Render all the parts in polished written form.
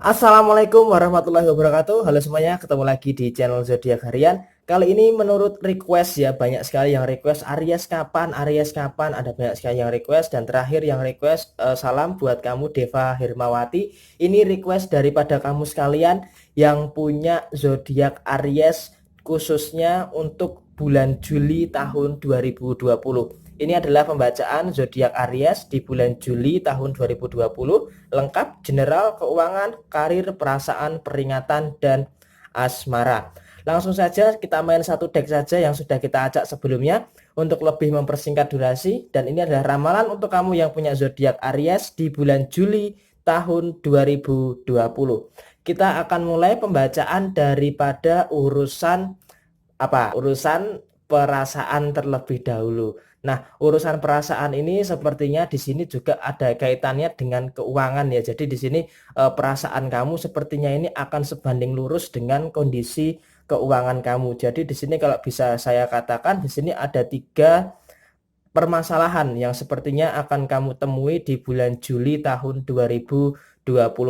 Assalamualaikum warahmatullahi wabarakatuh. Halo semuanya, ketemu lagi di channel Zodiak Harian. Kali ini menurut request ya, banyak sekali yang request Aries kapan, Aries kapan. Ada banyak sekali yang request dan terakhir yang request salam buat kamu Deva Hermawati. Ini request daripada kamu sekalian yang punya zodiak Aries khususnya untuk bulan Juli tahun 2020. Ini adalah pembacaan zodiak Aries di bulan Juli tahun 2020, lengkap general, keuangan, karir, perasaan, peringatan, dan asmara. Langsung saja kita main satu deck saja yang sudah kita acak sebelumnya untuk lebih mempersingkat durasi, dan ini adalah ramalan untuk kamu yang punya zodiak Aries di bulan Juli tahun 2020. Kita akan mulai pembacaan daripada urusan urusan perasaan terlebih dahulu. Nah, urusan perasaan ini sepertinya di sini juga ada kaitannya dengan keuangan ya. Jadi di sini perasaan kamu sepertinya ini akan sebanding lurus dengan kondisi keuangan kamu. Jadi di sini kalau bisa saya katakan di sini ada 3 permasalahan yang sepertinya akan kamu temui di bulan Juli tahun 2020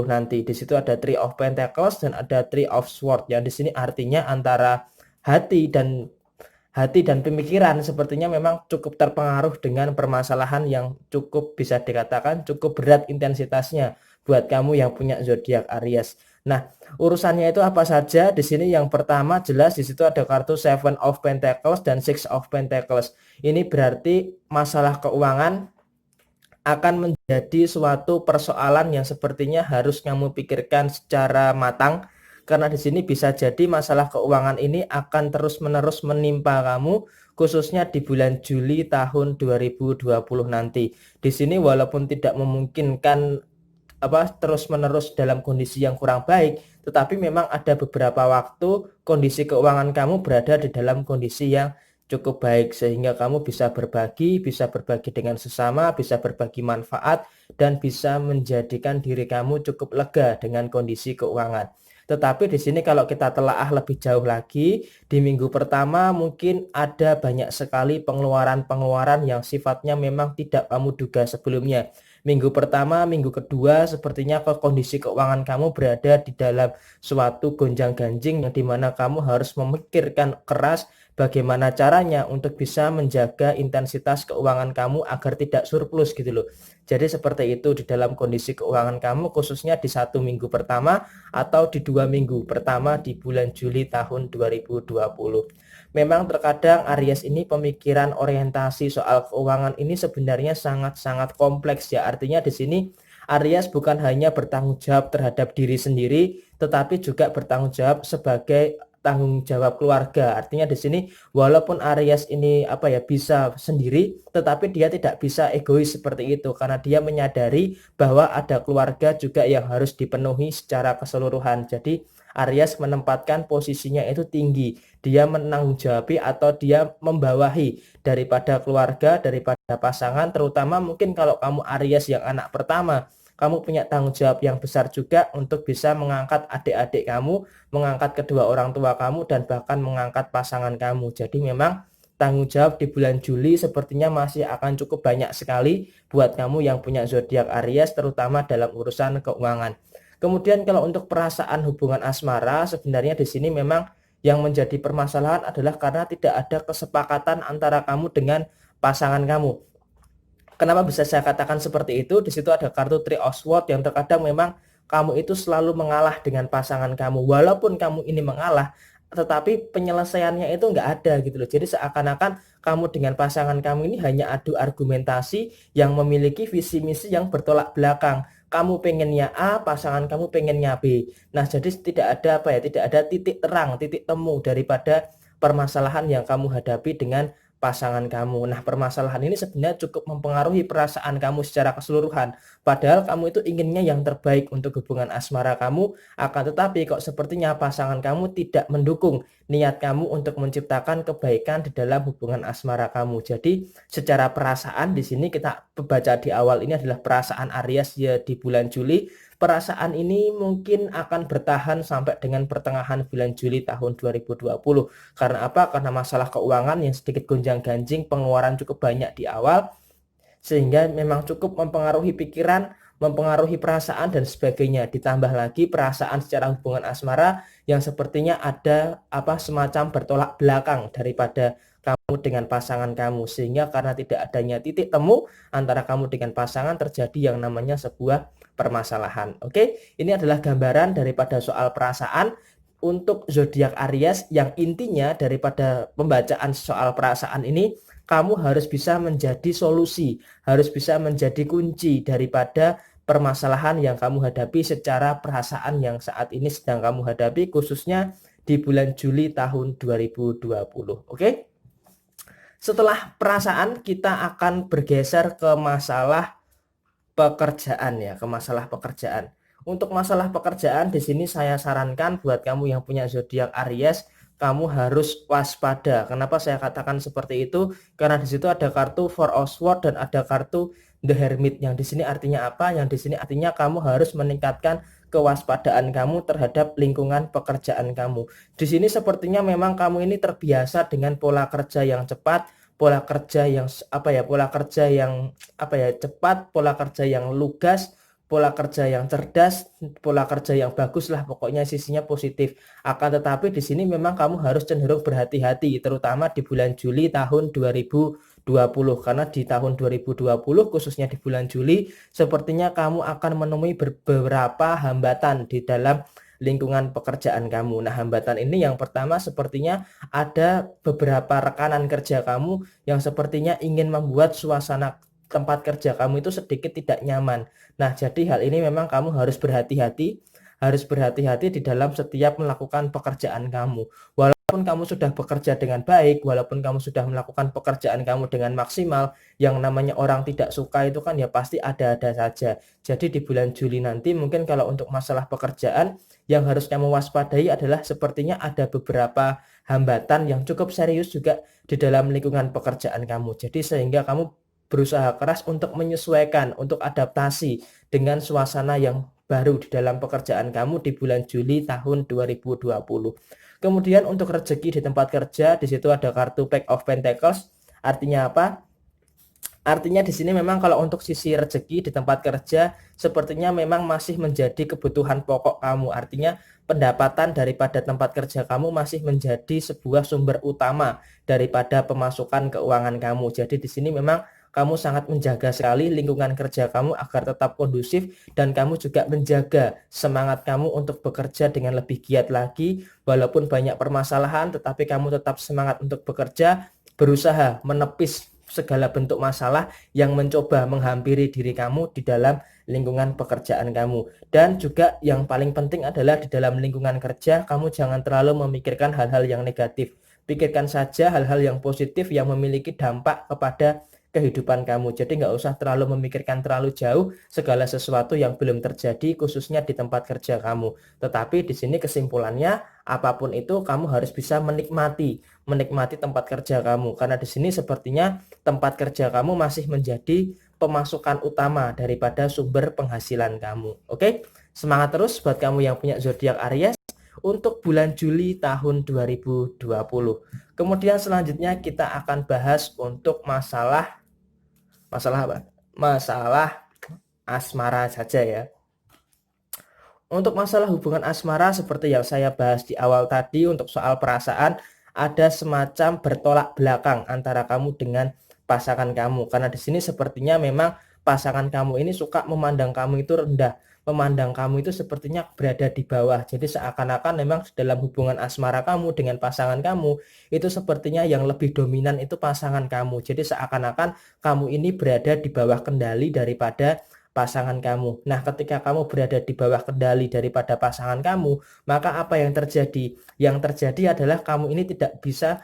nanti. Di situ ada Three of Pentacles dan ada Three of Swords. Yang di sini artinya antara hati dan pemikiran sepertinya memang cukup terpengaruh dengan permasalahan yang cukup bisa dikatakan cukup berat intensitasnya buat kamu yang punya zodiak Aries. Nah, urusannya itu apa saja? Di sini yang pertama jelas di situ ada kartu Seven of Pentacles dan Six of Pentacles. Ini berarti masalah keuangan akan menjadi suatu persoalan yang sepertinya harus kamu pikirkan secara matang, karena di sini bisa jadi masalah keuangan ini akan terus-menerus menimpa kamu khususnya di bulan Juli tahun 2020 nanti. Di sini walaupun tidak memungkinkan terus-menerus dalam kondisi yang kurang baik, tetapi memang ada beberapa waktu kondisi keuangan kamu berada di dalam kondisi yang cukup baik sehingga kamu bisa berbagi dengan sesama, bisa berbagi manfaat dan bisa menjadikan diri kamu cukup lega dengan kondisi keuangan. Tetapi di sini kalau kita telaah lebih jauh lagi, di minggu pertama mungkin ada banyak sekali pengeluaran-pengeluaran yang sifatnya memang tidak kamu duga sebelumnya. Minggu pertama, minggu kedua sepertinya kondisi keuangan kamu berada di dalam suatu gonjang-ganjing yang dimana kamu harus memikirkan keras bagaimana caranya untuk bisa menjaga intensitas keuangan kamu agar tidak surplus gitu loh. Jadi seperti itu di dalam kondisi keuangan kamu khususnya di 1 minggu pertama atau di 2 minggu pertama di bulan Juli tahun 2020. Memang terkadang Aries ini pemikiran orientasi soal keuangan ini sebenarnya sangat-sangat kompleks ya. Artinya di sini Aries bukan hanya bertanggung jawab terhadap diri sendiri, tetapi juga bertanggung jawab sebagai tanggung jawab keluarga. Artinya di sini walaupun Aries ini bisa sendiri, tetapi dia tidak bisa egois seperti itu karena dia menyadari bahwa ada keluarga juga yang harus dipenuhi secara keseluruhan. Jadi Aries menempatkan posisinya itu tinggi. Dia menanggung jawabi atau dia membawahi daripada keluarga, daripada pasangan, terutama mungkin kalau kamu Aries yang anak pertama, kamu punya tanggung jawab yang besar juga untuk bisa mengangkat adik-adik kamu, mengangkat kedua orang tua kamu, dan bahkan mengangkat pasangan kamu. Jadi memang tanggung jawab di bulan Juli sepertinya masih akan cukup banyak sekali buat kamu yang punya zodiak Aries, terutama dalam urusan keuangan. Kemudian kalau untuk perasaan hubungan asmara, sebenarnya di sini memang yang menjadi permasalahan adalah karena tidak ada kesepakatan antara kamu dengan pasangan kamu. Kenapa bisa saya katakan seperti itu? Di situ ada kartu Three of Swords yang terkadang memang kamu itu selalu mengalah dengan pasangan kamu. Walaupun kamu ini mengalah, tetapi penyelesaiannya itu nggak ada gitu loh. Jadi seakan-akan kamu dengan pasangan kamu ini hanya adu argumentasi yang memiliki visi misi yang bertolak belakang. Kamu pengennya A, pasangan kamu pengennya B. Nah, jadi tidak ada tidak ada titik terang, titik temu daripada permasalahan yang kamu hadapi dengan pasangan kamu. Nah, permasalahan ini sebenarnya cukup mempengaruhi perasaan kamu secara keseluruhan. Padahal kamu itu inginnya yang terbaik untuk hubungan asmara kamu, akan tetapi kok sepertinya pasangan kamu tidak mendukung niat kamu untuk menciptakan kebaikan di dalam hubungan asmara kamu. Jadi, secara perasaan di sini kita baca di awal ini adalah perasaan Aries ya di bulan Juli. Perasaan ini mungkin akan bertahan sampai dengan pertengahan bulan Juli tahun 2020. Karena apa? Karena masalah keuangan yang sedikit gonjang-ganjing, pengeluaran cukup banyak di awal, sehingga memang cukup mempengaruhi pikiran, mempengaruhi perasaan dan sebagainya. Ditambah lagi perasaan secara hubungan asmara yang sepertinya ada semacam bertolak belakang daripada kamu dengan pasangan kamu, sehingga karena tidak adanya titik temu antara kamu dengan pasangan terjadi yang namanya sebuah permasalahan. Oke, ini adalah gambaran daripada soal perasaan untuk zodiak Aries, yang intinya daripada pembacaan soal perasaan ini kamu harus bisa menjadi solusi, harus bisa menjadi kunci daripada permasalahan yang kamu hadapi secara perasaan yang saat ini sedang kamu hadapi, khususnya di bulan Juli tahun 2020. Oke? Setelah perasaan, kita akan bergeser ke masalah pekerjaan ya, ke masalah pekerjaan. Untuk masalah pekerjaan di sini saya sarankan buat kamu yang punya zodiak Aries, kamu harus waspada. Kenapa saya katakan seperti itu? Karena di situ ada kartu Four of Swords dan ada kartu The Hermit. Yang di sini artinya apa? Yang di sini artinya kamu harus meningkatkan kewaspadaan kamu terhadap lingkungan pekerjaan kamu. Di sini sepertinya memang kamu ini terbiasa dengan pola kerja yang cepat, pola kerja yang cepat, pola kerja yang lugas, pola kerja yang cerdas, pola kerja yang bagus lah, pokoknya sisinya positif. Akan tetapi di sini memang kamu harus cenderung berhati-hati, terutama di bulan Juli tahun 2020, karena di tahun 2020 khususnya di bulan Juli sepertinya kamu akan menemui beberapa hambatan di dalam lingkungan pekerjaan kamu. Nah, hambatan ini yang pertama sepertinya ada beberapa rekanan kerja kamu yang sepertinya ingin membuat suasana tempat kerja kamu itu sedikit tidak nyaman. Nah, jadi hal ini memang kamu harus berhati-hati di dalam setiap melakukan pekerjaan kamu. Walaupun kamu sudah bekerja dengan baik, walaupun kamu sudah melakukan pekerjaan kamu dengan maksimal, yang namanya orang tidak suka itu kan ya pasti ada-ada saja. Jadi di bulan Juli nanti mungkin kalau untuk masalah pekerjaan yang harus kamu waspadai adalah sepertinya ada beberapa hambatan yang cukup serius juga di dalam lingkungan pekerjaan kamu. Jadi sehingga kamu berusaha keras untuk menyesuaikan, untuk adaptasi dengan suasana yang baru di dalam pekerjaan kamu di bulan Juli tahun 2020. Kemudian untuk rezeki di tempat kerja, di situ ada kartu Pack of Pentacles. Artinya apa? Artinya di sini memang kalau untuk sisi rezeki di tempat kerja sepertinya memang masih menjadi kebutuhan pokok kamu. Artinya pendapatan daripada tempat kerja kamu masih menjadi sebuah sumber utama daripada pemasukan keuangan kamu. Jadi di sini memang kamu sangat menjaga sekali lingkungan kerja kamu agar tetap kondusif, dan kamu juga menjaga semangat kamu untuk bekerja dengan lebih giat lagi. Walaupun banyak permasalahan, tetapi kamu tetap semangat untuk bekerja, berusaha menepis segala bentuk masalah yang mencoba menghampiri diri kamu di dalam lingkungan pekerjaan kamu. Dan juga yang paling penting adalah di dalam lingkungan kerja, kamu jangan terlalu memikirkan hal-hal yang negatif. Pikirkan saja hal-hal yang positif yang memiliki dampak kepada kehidupan kamu. Jadi nggak usah terlalu memikirkan terlalu jauh segala sesuatu yang belum terjadi, khususnya di tempat kerja kamu. Tetapi di sini kesimpulannya, apapun itu kamu harus bisa menikmati tempat kerja kamu, karena di sini sepertinya tempat kerja kamu masih menjadi pemasukan utama daripada sumber penghasilan kamu. Oke? Semangat terus buat kamu yang punya zodiak Aries untuk bulan Juli tahun 2020. Kemudian selanjutnya kita akan bahas untuk masalah apa? Masalah asmara saja ya. Untuk masalah hubungan asmara seperti yang saya bahas di awal tadi, untuk soal perasaan ada semacam bertolak belakang antara kamu dengan pasangan kamu. Karena di sini sepertinya memang pasangan kamu ini suka memandang kamu itu rendah, memandang kamu itu sepertinya berada di bawah. Jadi seakan-akan memang dalam hubungan asmara kamu dengan pasangan kamu itu sepertinya yang lebih dominan itu pasangan kamu. Jadi seakan-akan kamu ini berada di bawah kendali daripada pasangan kamu. Nah, ketika kamu berada di bawah kendali daripada pasangan kamu, maka apa yang terjadi? Yang terjadi adalah kamu ini tidak bisa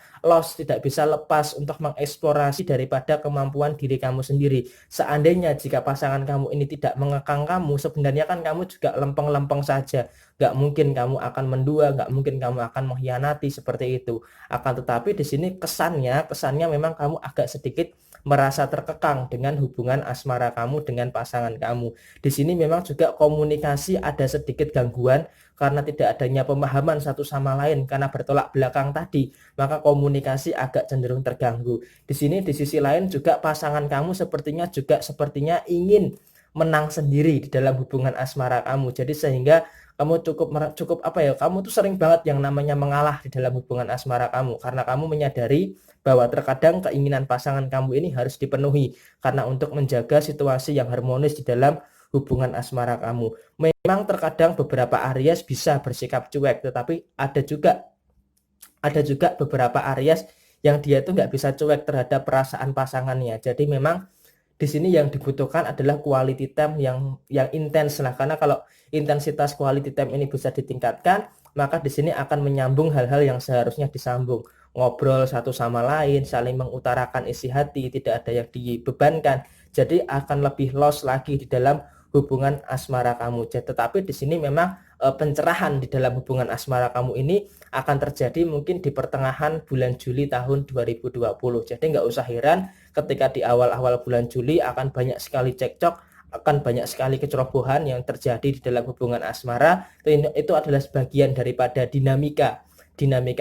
tidak bisa lepas untuk mengeksplorasi daripada kemampuan diri kamu sendiri. Seandainya jika pasangan kamu ini tidak mengekang kamu, sebenarnya kan kamu juga lempeng-lempeng saja. Gak mungkin kamu akan mendua, gak mungkin kamu akan mengkhianati seperti itu. Akan tetapi di sini kesannya memang kamu agak sedikit merasa terkekang dengan hubungan asmara kamu dengan pasangan kamu. Di sini memang juga komunikasi ada sedikit gangguan karena tidak adanya pemahaman satu sama lain, karena bertolak belakang tadi, maka komunikasi agak cenderung terganggu. Di sini di sisi lain juga pasangan kamu sepertinya ingin menang sendiri di dalam hubungan asmara kamu. Jadi sehingga kamu cukup apa ya, kamu tuh sering banget yang namanya mengalah di dalam hubungan asmara kamu, karena kamu menyadari bahwa terkadang keinginan pasangan kamu ini harus dipenuhi karena untuk menjaga situasi yang harmonis di dalam hubungan asmara kamu. Memang terkadang beberapa Aries bisa bersikap cuek, tetapi ada juga beberapa Aries yang dia tuh nggak bisa cuek terhadap perasaan pasangannya. Jadi memang di sini yang dibutuhkan adalah quality time yang intens lah, karena kalau intensitas quality time ini bisa ditingkatkan, maka di sini akan menyambung hal-hal yang seharusnya disambung. Ngobrol satu sama lain, saling mengutarakan isi hati, tidak ada yang dibebankan. Jadi akan lebih loss lagi di dalam hubungan asmara kamu. Tetapi di sini memang pencerahan di dalam hubungan asmara kamu ini akan terjadi mungkin di pertengahan bulan Juli tahun 2020. Jadi nggak usah heran ketika di awal-awal bulan Juli akan banyak sekali cekcok, akan banyak sekali kecerobohan yang terjadi di dalam hubungan asmara. Itu adalah sebagian daripada dinamika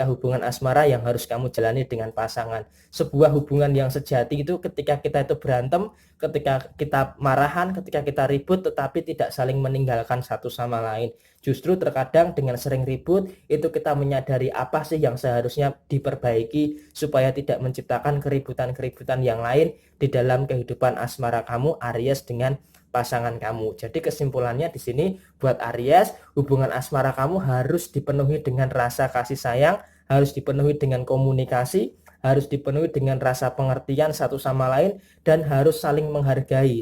hubungan asmara yang harus kamu jalani dengan pasangan. Sebuah hubungan yang sejati itu ketika kita itu berantem, ketika kita marahan, ketika kita ribut, tetapi tidak saling meninggalkan satu sama lain. Justru terkadang dengan sering ribut, itu kita menyadari apa sih yang seharusnya diperbaiki supaya tidak menciptakan keributan-keributan yang lain di dalam kehidupan asmara kamu, Aries, dengan pasangan kamu. Jadi kesimpulannya di sini buat Aries, hubungan asmara kamu harus dipenuhi dengan rasa kasih sayang, harus dipenuhi dengan komunikasi, harus dipenuhi dengan rasa pengertian satu sama lain, dan harus saling menghargai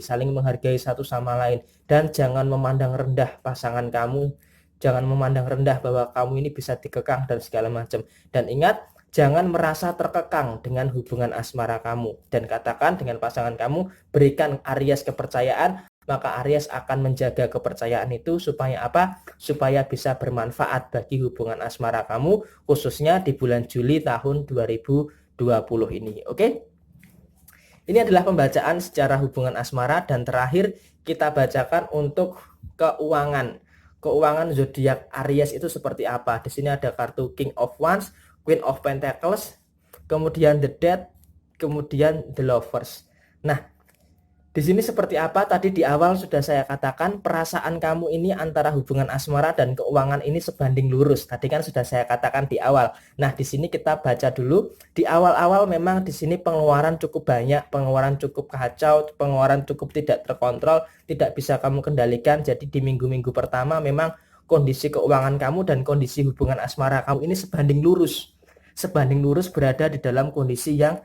satu sama lain. Dan jangan memandang rendah pasangan kamu, jangan memandang rendah bahwa kamu ini bisa dikekang dan segala macam. Dan ingat, jangan merasa terkekang dengan hubungan asmara kamu, dan katakan dengan pasangan kamu, berikan Aries kepercayaan, maka Aries akan menjaga kepercayaan itu supaya apa? Supaya bisa bermanfaat bagi hubungan asmara kamu, khususnya di bulan Juli tahun 2020 ini. Oke? Ini adalah pembacaan secara hubungan asmara, dan terakhir kita bacakan untuk keuangan. Keuangan zodiak Aries itu seperti apa? Di sini ada kartu King of Wands, Queen of Pentacles, kemudian The Death, kemudian The Lovers. Nah, di sini seperti apa? Tadi di awal sudah saya katakan, perasaan kamu ini antara hubungan asmara dan keuangan ini sebanding lurus. Tadi kan sudah saya katakan di awal. Nah, di sini kita baca dulu. Di awal-awal memang di sini pengeluaran cukup banyak, pengeluaran cukup kacau, pengeluaran cukup tidak terkontrol, tidak bisa kamu kendalikan. Jadi di minggu-minggu pertama memang kondisi keuangan kamu dan kondisi hubungan asmara kamu ini sebanding lurus. Sebanding lurus, berada di dalam kondisi yang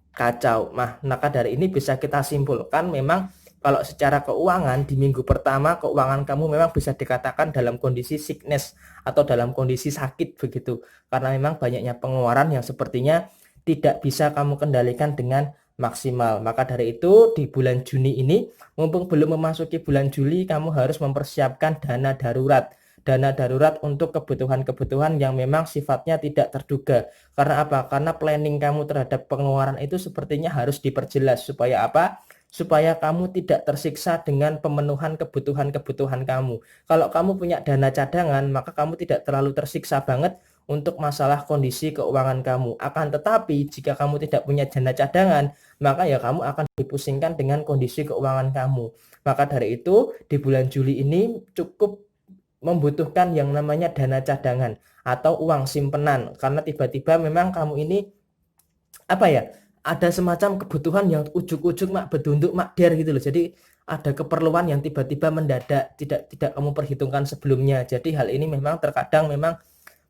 kacau. Maka dari ini bisa kita simpulkan memang kalau secara keuangan di minggu pertama keuangan kamu memang bisa dikatakan dalam kondisi sickness atau dalam kondisi sakit begitu. Karena memang banyaknya pengeluaran yang sepertinya tidak bisa kamu kendalikan dengan maksimal. Maka dari itu di bulan Juni ini, mumpung belum memasuki bulan Juli, kamu harus mempersiapkan dana darurat. Dana darurat untuk kebutuhan-kebutuhan yang memang sifatnya tidak terduga. Karena apa? Karena planning kamu terhadap pengeluaran itu sepertinya harus diperjelas. Supaya apa? Supaya kamu tidak tersiksa dengan pemenuhan kebutuhan-kebutuhan kamu. Kalau kamu punya dana cadangan, maka kamu tidak terlalu tersiksa banget untuk masalah kondisi keuangan kamu. Akan tetapi jika kamu tidak punya dana cadangan, maka ya kamu akan dipusingkan dengan kondisi keuangan kamu. Maka dari itu di bulan Juli ini cukup membutuhkan yang namanya dana cadangan atau uang simpenan, karena tiba-tiba memang kamu ini apa ya, ada semacam kebutuhan yang ujuk-ujuk mak bedunduk mak der gitu loh. Jadi ada keperluan yang tiba-tiba mendadak, tidak kamu perhitungkan sebelumnya. Jadi hal ini memang terkadang memang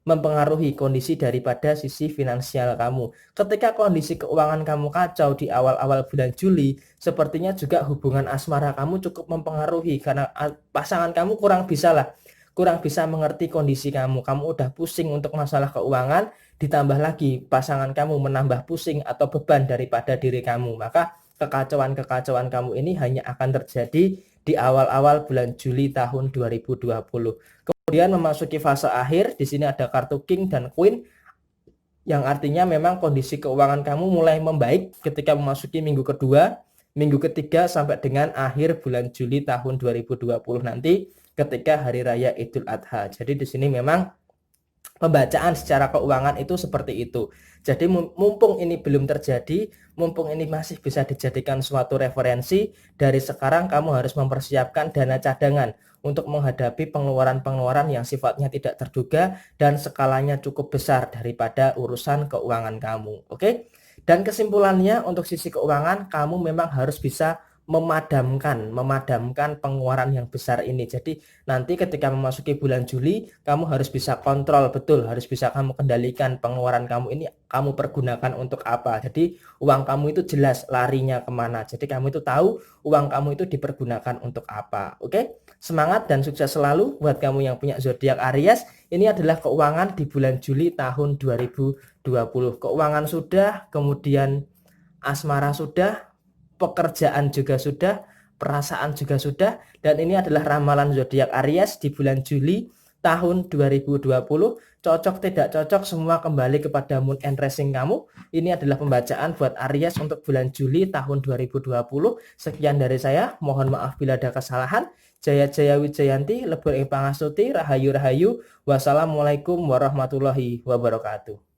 mempengaruhi kondisi daripada sisi finansial kamu. Ketika kondisi keuangan kamu kacau di awal-awal bulan Juli, sepertinya juga hubungan asmara kamu cukup mempengaruhi, karena pasangan kamu kurang bisa mengerti kondisi kamu. Kamu udah pusing untuk masalah keuangan, ditambah lagi pasangan kamu menambah pusing atau beban daripada diri kamu. Maka kekacauan-kekacauan kamu ini hanya akan terjadi di awal-awal bulan Juli tahun 2020. Kemudian memasuki fase akhir, di sini ada kartu King dan Queen, yang artinya memang kondisi keuangan kamu mulai membaik ketika memasuki minggu kedua, minggu ketiga sampai dengan akhir bulan Juli tahun 2020 nanti ketika hari raya Idul Adha. Jadi di sini memang pembacaan secara keuangan itu seperti itu. Jadi mumpung ini belum terjadi, mumpung ini masih bisa dijadikan suatu referensi, dari sekarang kamu harus mempersiapkan dana cadangan untuk menghadapi pengeluaran-pengeluaran yang sifatnya tidak terduga dan skalanya cukup besar daripada urusan keuangan kamu. Oke? Dan kesimpulannya untuk sisi keuangan, kamu memang harus bisa memadamkan pengeluaran yang besar ini. Jadi nanti ketika memasuki bulan Juli, kamu harus bisa kontrol betul, harus bisa kamu kendalikan pengeluaran kamu ini kamu pergunakan untuk apa. Jadi uang kamu itu jelas larinya kemana. Jadi kamu itu tahu uang kamu itu dipergunakan untuk apa. Oke? Semangat dan sukses selalu buat kamu yang punya zodiak Aries. Ini adalah keuangan di bulan Juli tahun 2020. Keuangan sudah, kemudian asmara sudah, pekerjaan juga sudah, perasaan juga sudah, dan ini adalah ramalan zodiak Aries di bulan Juli tahun 2020. Cocok tidak cocok semua kembali kepada moon and rising kamu. Ini adalah pembacaan buat Aries untuk bulan Juli tahun 2020. Sekian dari saya, mohon maaf bila ada kesalahan. Jaya Jaya Wijayanti, Lebur ing Pangastuti, Rahayu Rahayu. Wassalamualaikum warahmatullahi wabarakatuh.